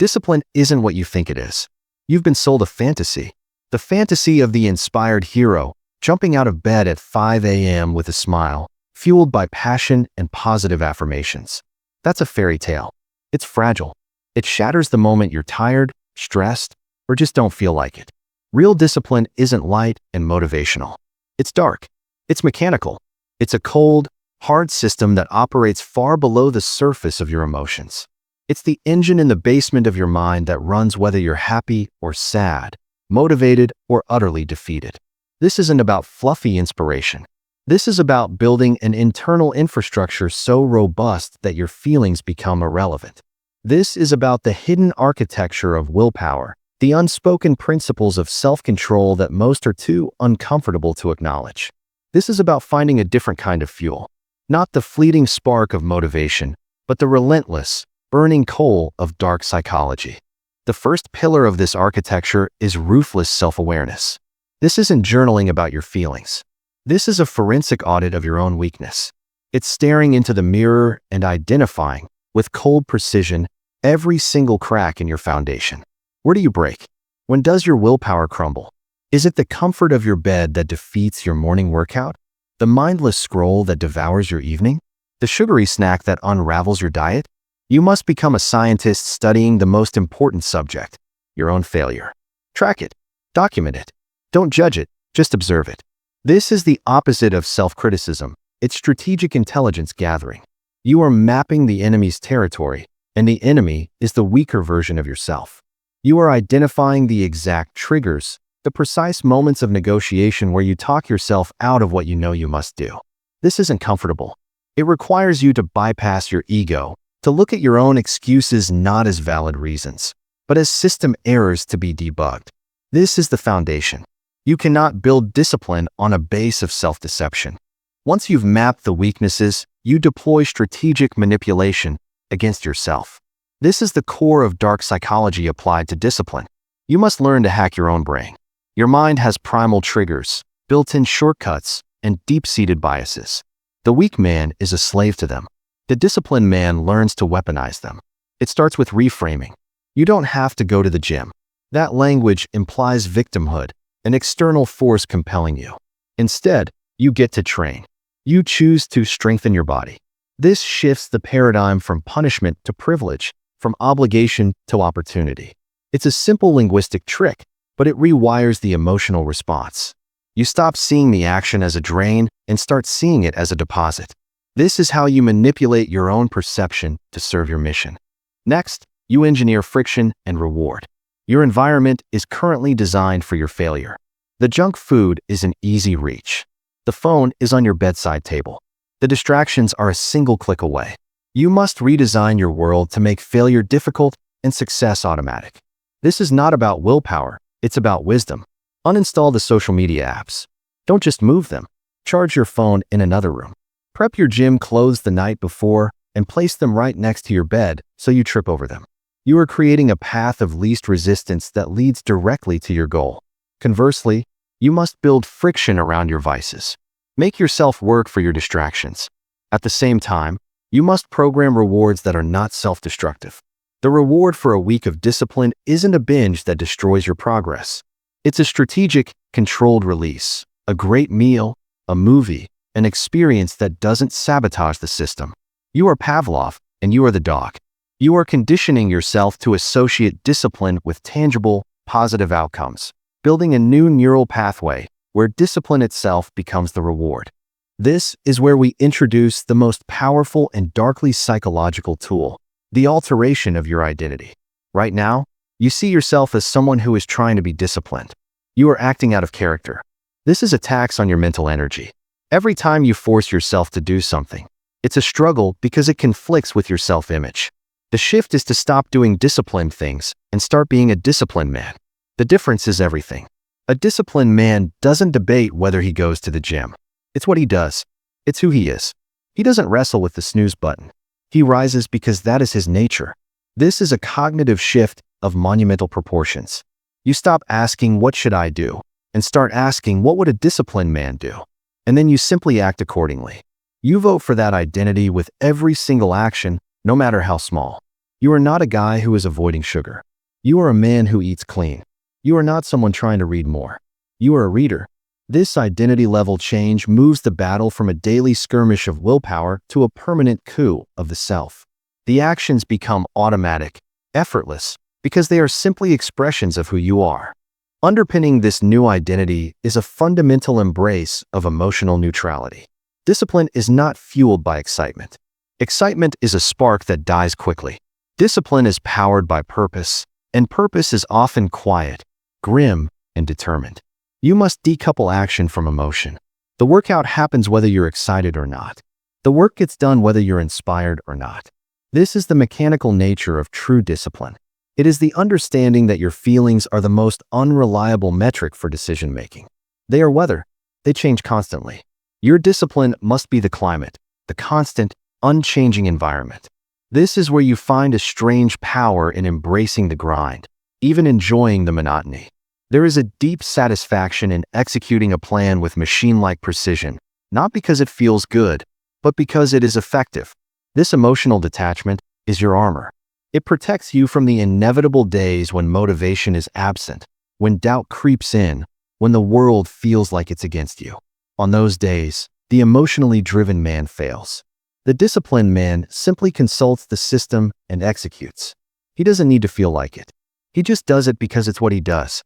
Discipline isn't what you think it is. You've been sold a fantasy. The fantasy of the inspired hero, jumping out of bed at 5 a.m. with a smile, fueled by passion and positive affirmations. That's a fairy tale. It's fragile. It shatters the moment you're tired, stressed, or just don't feel like it. Real discipline isn't light and motivational. It's dark. It's mechanical. It's a cold, hard system that operates far below the surface of your emotions. It's the engine in the basement of your mind that runs whether you're happy or sad, motivated or utterly defeated. This isn't about fluffy inspiration. This is about building an internal infrastructure so robust that your feelings become irrelevant. This is about the hidden architecture of willpower, the unspoken principles of self-control that most are too uncomfortable to acknowledge. This is about finding a different kind of fuel, not the fleeting spark of motivation, but the relentless, burning coal of dark psychology. The first pillar of this architecture is ruthless self-awareness. This isn't journaling about your feelings. This is a forensic audit of your own weakness. It's staring into the mirror and identifying, with cold precision, every single crack in your foundation. Where do you break? When does your willpower crumble? Is it the comfort of your bed that defeats your morning workout? The mindless scroll that devours your evening? The sugary snack that unravels your diet? You must become a scientist studying the most important subject, your own failure. Track it. Document it. Don't judge it, just observe it. This is the opposite of self-criticism. It's strategic intelligence gathering. You are mapping the enemy's territory, and the enemy is the weaker version of yourself. You are identifying the exact triggers, the precise moments of negotiation where you talk yourself out of what you know you must do. This isn't comfortable. It requires you to bypass your ego, to look at your own excuses not as valid reasons, but as system errors to be debugged. This is the foundation. You cannot build discipline on a base of self-deception. Once you've mapped the weaknesses, you deploy strategic manipulation against yourself. This is the core of dark psychology applied to discipline. You must learn to hack your own brain. Your mind has primal triggers, built-in shortcuts, and deep-seated biases. The weak man is a slave to them. The disciplined man learns to weaponize them. It starts with reframing. You don't have to go to the gym. That language implies victimhood, an external force compelling you. Instead, you get to train. You choose to strengthen your body. This shifts the paradigm from punishment to privilege, from obligation to opportunity. It's a simple linguistic trick, but it rewires the emotional response. You stop seeing the action as a drain and start seeing it as a deposit. This is how you manipulate your own perception to serve your mission. Next, you engineer friction and reward. Your environment is currently designed for your failure. The junk food is an easy reach. The phone is on your bedside table. The distractions are a single click away. You must redesign your world to make failure difficult and success automatic. This is not about willpower, it's about wisdom. Uninstall the social media apps. Don't just move them. Charge your phone in another room. Prep your gym clothes the night before and place them right next to your bed so you trip over them. You are creating a path of least resistance that leads directly to your goal. Conversely, you must build friction around your vices. Make yourself work for your distractions. At the same time, you must program rewards that are not self-destructive. The reward for a week of discipline isn't a binge that destroys your progress. It's a strategic, controlled release, a great meal, a movie, an experience that doesn't sabotage the system. You are Pavlov, and you are the dog. You are conditioning yourself to associate discipline with tangible, positive outcomes, building a new neural pathway where discipline itself becomes the reward. This is where we introduce the most powerful and darkly psychological tool, the alteration of your identity. Right now, you see yourself as someone who is trying to be disciplined. You are acting out of character. This is a tax on your mental energy. Every time you force yourself to do something, it's a struggle because it conflicts with your self-image. The shift is to stop doing disciplined things and start being a disciplined man. The difference is everything. A disciplined man doesn't debate whether he goes to the gym. It's what he does. It's who he is. He doesn't wrestle with the snooze button. He rises because that is his nature. This is a cognitive shift of monumental proportions. You stop asking, "What should I do?" and start asking, "What would a disciplined man do?" And then you simply act accordingly. You vote for that identity with every single action, no matter how small. You are not a guy who is avoiding sugar. You are a man who eats clean. You are not someone trying to read more. You are a reader. This identity level change moves the battle from a daily skirmish of willpower to a permanent coup of the self. The actions become automatic, effortless, because they are simply expressions of who you are. Underpinning this new identity is a fundamental embrace of emotional neutrality. Discipline is not fueled by excitement. Excitement is a spark that dies quickly. Discipline is powered by purpose, and purpose is often quiet, grim, and determined. You must decouple action from emotion. The workout happens whether you're excited or not. The work gets done whether you're inspired or not. This is the mechanical nature of true discipline. It is the understanding that your feelings are the most unreliable metric for decision-making. They are weather. They change constantly. Your discipline must be the climate, the constant, unchanging environment. This is where you find a strange power in embracing the grind, even enjoying the monotony. There is a deep satisfaction in executing a plan with machine-like precision, not because it feels good, but because it is effective. This emotional detachment is your armor. It protects you from the inevitable days when motivation is absent, when doubt creeps in, when the world feels like it's against you. On those days, the emotionally driven man fails. The disciplined man simply consults the system and executes. He doesn't need to feel like it. He just does it because it's what he does.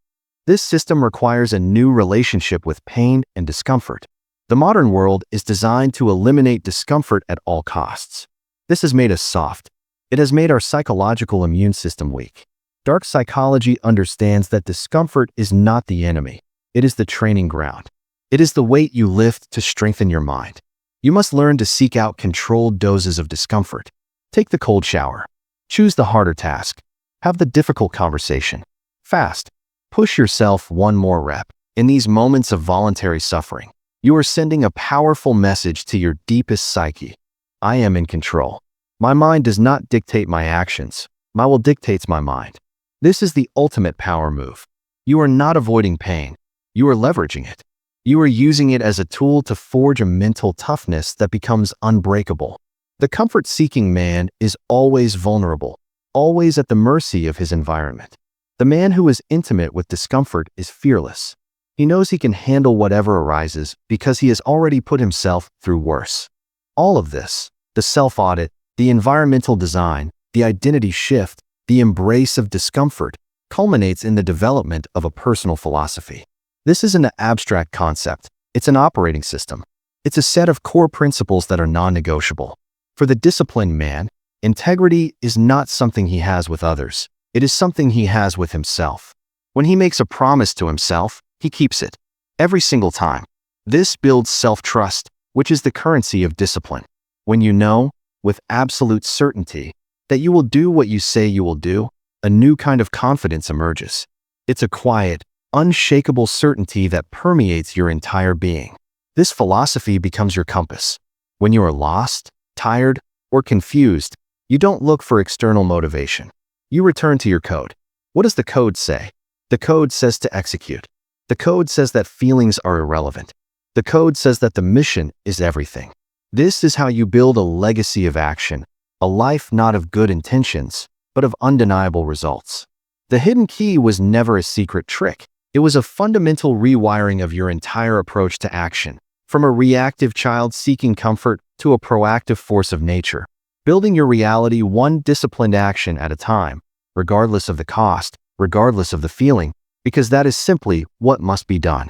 This system requires a new relationship with pain and discomfort. The modern world is designed to eliminate discomfort at all costs. This has made us soft. It has made our psychological immune system weak. Dark psychology understands that discomfort is not the enemy. It is the training ground. It is the weight you lift to strengthen your mind. You must learn to seek out controlled doses of discomfort. Take the cold shower. Choose the harder task. Have the difficult conversation. Fast. Push yourself one more rep. In these moments of voluntary suffering, you are sending a powerful message to your deepest psyche. I am in control. My mind does not dictate my actions. My will dictates my mind. This is the ultimate power move. You are not avoiding pain. You are leveraging it. You are using it as a tool to forge a mental toughness that becomes unbreakable. The comfort-seeking man is always vulnerable, always at the mercy of his environment. The man who is intimate with discomfort is fearless. He knows he can handle whatever arises because he has already put himself through worse. All of this, the self-audit, the environmental design, the identity shift, the embrace of discomfort, culminates in the development of a personal philosophy. This isn't an abstract concept. It's an operating system. It's a set of core principles that are non-negotiable. For the disciplined man, integrity is not something he has with others. It is something he has with himself. When he makes a promise to himself, he keeps it. Every single time. This builds self-trust, which is the currency of discipline. When you know, with absolute certainty, that you will do what you say you will do, a new kind of confidence emerges. It's a quiet, unshakable certainty that permeates your entire being. This philosophy becomes your compass. When you are lost, tired, or confused, you don't look for external motivation. You return to your code. What does the code say? The code says to execute. The code says that feelings are irrelevant. The code says that the mission is everything. This is how you build a legacy of action, a life not of good intentions, but of undeniable results. The hidden key was never a secret trick. It was a fundamental rewiring of your entire approach to action, from a reactive child seeking comfort to a proactive force of nature, building your reality one disciplined action at a time, regardless of the cost, regardless of the feeling, because that is simply what must be done.